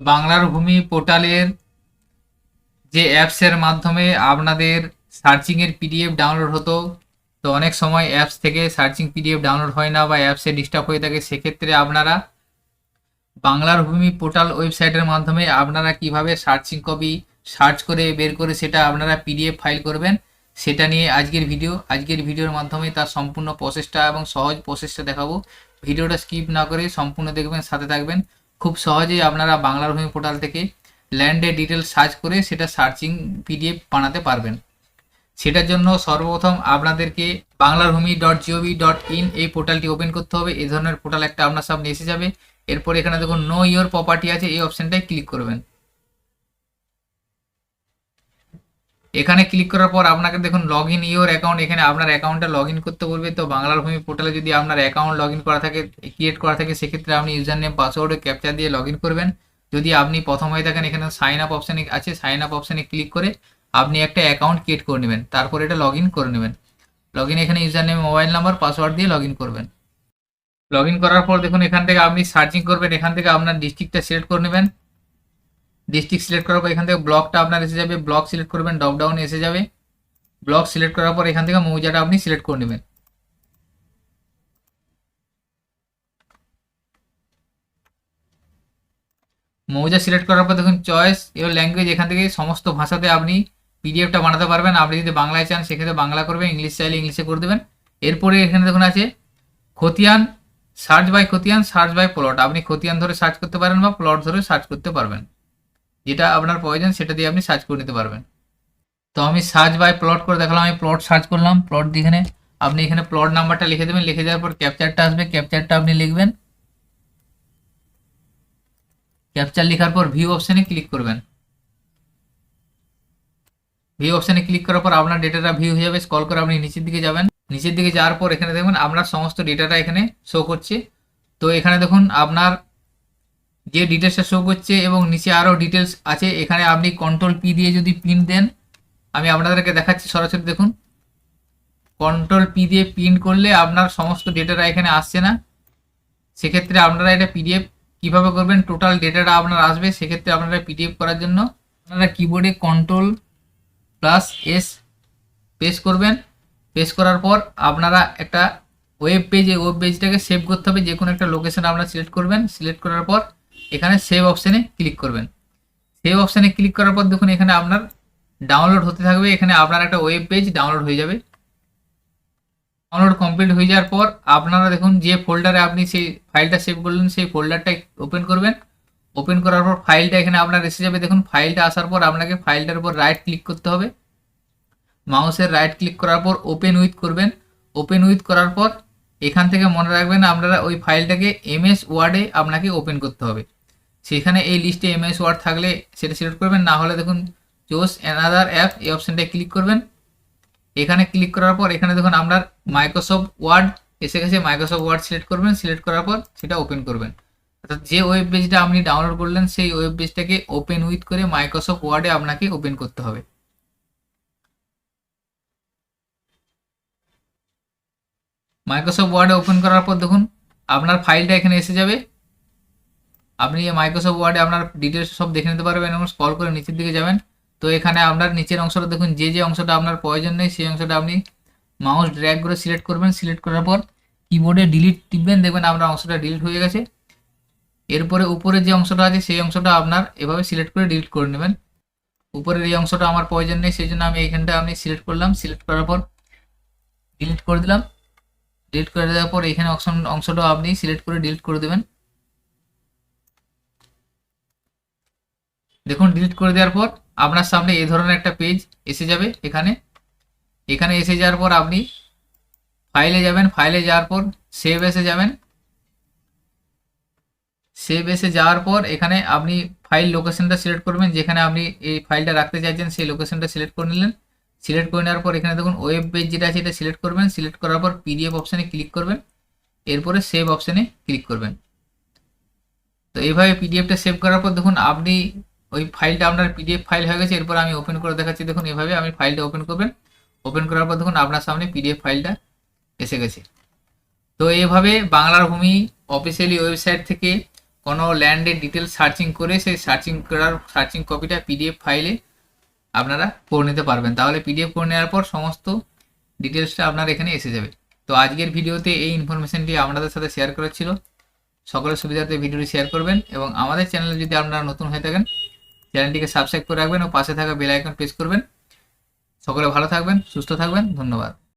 বাংলার ভূমি পোর্টালের যে অ্যাপসের মাধ্যমে আপনাদের সার্চিংয়ের পিডিএফ ডাউনলোড হতো, তো অনেক সময় অ্যাপস থেকে সার্চিং পিডিএফ ডাউনলোড হয় না বা অ্যাপসে ডিস্টার্ব হয়ে থাকে, সেক্ষেত্রে আপনারা বাংলার ভূমি পোর্টাল ওয়েবসাইটের মাধ্যমে আপনারা কিভাবে সার্চিং কপি সার্চ করে বের করে সেটা আপনারা পিডিএফ ফাইল করবেন, সেটা নিয়ে আজকের ভিডিওর মাধ্যমে তার সম্পূর্ণ প্রসেসটা এবং সহজ প্রসেসটা দেখাবো। ভিডিওটা স্কিপ না করে সম্পূর্ণ দেখবেন, সাথে থাকবেন। খুব সহজেই আপনারা বাংলার ভূমি পোর্টাল থেকে ল্যান্ডের ডিটেলস সার্চ করে সেটা সার্চিং পিডিএফ বানাতে পারবেন। সেটার জন্য সর্বপ্রথম আপনাদেরকে banglarbhumi.gov.in এই পোর্টালটি ওপেন করতে হবে। এই ধরনের পোর্টাল একটা আপনার সামনে এসে যাবে। এরপর এখানে দেখুন নো ইওর প্রপার্টি আছে, এই অপশনটায় ক্লিক করবেন। এখানে ক্লিক করার পর আপনাকে দেখুন লগ ইন ইওর অ্যাকাউন্ট, এখানে আপনার অ্যাকাউন্টটা লগ ইন করতে বলবে। তো বাংলার ভূমি পোর্টালে যদি আপনার অ্যাকাউন্ট লগ ইন করা থাকে, ক্রিয়েট করা থাকে, সেক্ষেত্রে আপনি ইউজার নেম পাসওয়ার্ড ক্যাপচা দিয়ে লগ ইন করবেন। যদি আপনি প্রথম হয়ে থাকেন, এখানে সাইন আপ অপশানে আছে, সাইন আপ অপশানে ক্লিক করে আপনি একটা অ্যাকাউন্ট ক্রিয়েট করে নেবেন, তারপর এটা লগ ইন করে নেবেন। লগ ইন এখানে user name mobile number password দিয়ে লগ ইন করবেন। লগ ইন করার পর দেখুন এখান থেকে আপনি সার্চিং করবেন, এখান থেকে আপনার ডিস্ট্রিক্টটা সিলেক্ট করে নেবেন। ডিস্ট্রিক্ট সিলেক্ট করার পর এখান থেকে ব্লকটা আপনার এসে যাবে, ব্লক সিলেক্ট করবেন, ড্রপডাউনে এসে যাবে। ব্লক সিলেক্ট করার পর এখান থেকে মৌজাটা আপনি সিলেক্ট করে নেবেন। মৌজা সিলেক্ট করার পর দেখুন চয়েস ইওর ল্যাঙ্গুয়েজ, এখান থেকে সমস্ত ভাষাতে আপনি পিডিএফটা বানাতে পারবেন। আপনি যদি বাংলায় চান সেক্ষেত্রে বাংলা করবেন, ইংলিশ চাইলে ইংলিশে করে দেবেন। এরপরে এখানে দেখুন আছে খতিয়ান, সার্চ বাই খতিয়ান, সার্চ বাই প্লট। আপনি খতিয়ান ধরে সার্চ করতে পারেন বা প্লট ধরে সার্চ করতে পারবেন, যেটা আপনার প্রয়োজন সেটা দিয়ে আপনি সার্চ করে নিতে পারবেন। তো আমি সার্চ বাই প্লট করে দেখালাম, আমি প্লট সার্চ করলাম। প্লট দিয়ে এখানে আপনি এখানে প্লট নাম্বারটা লিখে দেবেন, লিখে দেওয়ার পর ক্যাপচারটা আসবে, ক্যাপচারটা আপনি লিখবেন। ক্যাপচার লেখার পর ভিউ অপশানে ক্লিক করবেন। ভিউ অপশানে ক্লিক করার পর আপনার ডেটাটা ভিউ হয়ে যাবে। স্ক্রল করে আপনি নিচের দিকে যাবেন, নিচের দিকে যাওয়ার পর এখানে দেখবেন আপনার সমস্ত ডেটাটা এখানে শো করছে। তো এখানে দেখুন আপনার যে ডিটেলসটা শো করছে এবং নিচে আরও ডিটেলস আছে। এখানে আপনি কন্ট্রোল পি দিয়ে যদি প্রিন্ট দেন, আমি আপনাদেরকে দেখাচ্ছি সরাসরি, দেখুন কন্ট্রোল পি দিয়ে প্রিন্ট করলে আপনার সমস্ত ডেটাটা এখানে আসছে না। সেক্ষেত্রে আপনারা এটা পিডিএফ কীভাবে করবেন, টোটাল ডেটাটা আপনার আসবে। সেক্ষেত্রে আপনারা পিডিএফ করার জন্য আপনারা কিবোর্ডে কন্ট্রোল প্লাস এস পেস্ট করবেন। পেস্ট করার পর আপনারা একটা ওয়েব পেজটাকে সেভ করতে হবে। যে কোনো একটা লোকেশন আপনারা সিলেক্ট করবেন, সিলেক্ট করার পর এখানে সেভ অপশানে ক্লিক করবেন। সেভ অপশানে ক্লিক করার পর দেখুন এখানে আপনার ডাউনলোড হতে থাকবে, এখানে আপনার একটা ওয়েব পেজ ডাউনলোড হয়ে যাবে। ডাউনলোড কমপ্লিট হয়ে যাওয়ার পর আপনারা দেখুন যে ফোল্ডারে আপনি সেই ফাইলটা সেভ করলেন সেই ফোল্ডারটা ওপেন করবেন। ওপেন করার পর ফাইলটা এখানে আপনার এসে যাবে। দেখুন ফাইলটা আসার পর আপনাকে ফাইলটার উপর রাইট ক্লিক করতে হবে। মাউসের রাইট ক্লিক করার পর ওপেন উইথ করবেন। ওপেন উইথ করার পর এখান থেকে মনে রাখবেন আপনারা ওই ফাইলটাকে এমএস ওয়ার্ডে আপনাকে ওপেন করতে হবে। সেখানে এই লিস্টে এমএস ওয়ার্ড থাকলে সেটা সিলেক্ট করবেন, না হলে দেখুন চুজ অ্যানাদার অ্যাপ এই অপশানটায় ক্লিক করবেন। এখানে ক্লিক করার পর এখানে দেখুন আপনার মাইক্রোসফট ওয়ার্ড এসে গেছে, মাইক্রোসফট ওয়ার্ড সিলেক্ট করবেন। সিলেক্ট করার পর সেটা ওপেন করবেন। অর্থাৎ যে ওয়েব পেজটা আপনি ডাউনলোড করলেন সেই ওয়েব পেজটাকে ওপেন উইথ করে মাইক্রোসফট ওয়ার্ডে আপনাকে ওপেন করতে হবে। মাইক্রোসফট ওয়ার্ডে ওপেন করার পর দেখুন আপনার ফাইলটা এখানে এসে যাবে। আপনি এই মাইক্রোসফট ওয়ার্ডে আপনার ডিটেলস সব দেখে নিতে পারবেন এবং স্ক্রল করে নিচের দিকে যাবেন। তো এখানে আপনার নিচের অংশটা দেখুন, যে অংশটা আপনার প্রয়োজন নেই সেই অংশটা আপনি মাউস ড্র্যাগ করে সিলেক্ট করবেন। সিলেক্ট করার পর কিবোর্ডে ডিলিট টিপবেন, দেখবেন আপনার অংশটা ডিলিট হয়ে গেছে। এরপরে উপরের যে অংশটা আছে সেই অংশটা আপনার এভাবে সিলেক্ট করে ডিলিট করে নেবেন। উপরের এই অংশটা আমার প্রয়োজন নেই, সেই জন্য আমি এইখানটা আমি সিলেক্ট করলাম। সিলেক্ট করার পর ডিলিট করে দিলাম। ডিলিট করে দেওয়ার পর এখানে অংশটাও আপনি সিলেক্ট করে ডিলিট করে দেবেন। দেখুন ডিলিট করে দেওয়ার পর আপনার সামনে এই ধরনের একটা পেজ এসে যাবে। এখানে এসে যাওয়ার পর আপনি ফাইলে যাবেন, ফাইলে যাওয়ার পর সেভ এসে যাবেন। সেভ এসে যাওয়ার পর এখানে আপনি ফাইল লোকেশনটা সিলেক্ট করবেন, যেখানে আপনি এই ফাইলটা রাখতে চাইছেন সেই লোকেশনটা সিলেক্ট করে নিলেন। সিলেক্ট করে নেওয়ার পর এখানে দেখুন ওয়েব পেজ যেটা আছে এটা সিলেক্ট করবেন। সিলেক্ট করার পর পিডিএফ অপশানে ক্লিক করবেন, এরপরে সেভ অপশানে ক্লিক করবেন। তো এইভাবে পিডিএফটা সেভ করার পর দেখুন আপনি ওই ফাইলটা আপনার পিডিএফ ফাইল হয়ে গেছে। এরপর আমি ওপেন করে দেখাচ্ছি, দেখুন এভাবে আমি ফাইলটা ওপেন করবেন। ওপেন করার পর দেখুন আপনার সামনে পিডিএফ ফাইলটা এসে গেছে। তো এইভাবে বাংলার ভূমি অফিসিয়ালি ওয়েবসাইট থেকে কোনো ল্যান্ডের ডিটেলস সার্চিং করে সেই সার্চিং কপিটা পিডিএফ ফাইলে আপনারা করে নিতে পারবেন। তাহলে পিডিএফ করে নেওয়ার পর সমস্ত ডিটেলসটা আপনার এখানে এসে যাবে। তো আজকের ভিডিওতে এই ইনফরমেশনটি আপনাদের সাথে শেয়ার করা ছিল। সকলের সুবিধার্থে ভিডিওটি শেয়ার করবেন এবং আমাদের চ্যানেলে যদি আপনারা নতুন হয়ে থাকেন চ্যানেলটিকে সাবস্ক্রাইব করে রাখবেন ও পাশে থাকা বেল আইকন প্রেস করবেন। সকলে ভালো থাকবেন, সুস্থ থাকবেন, ধন্যবাদ।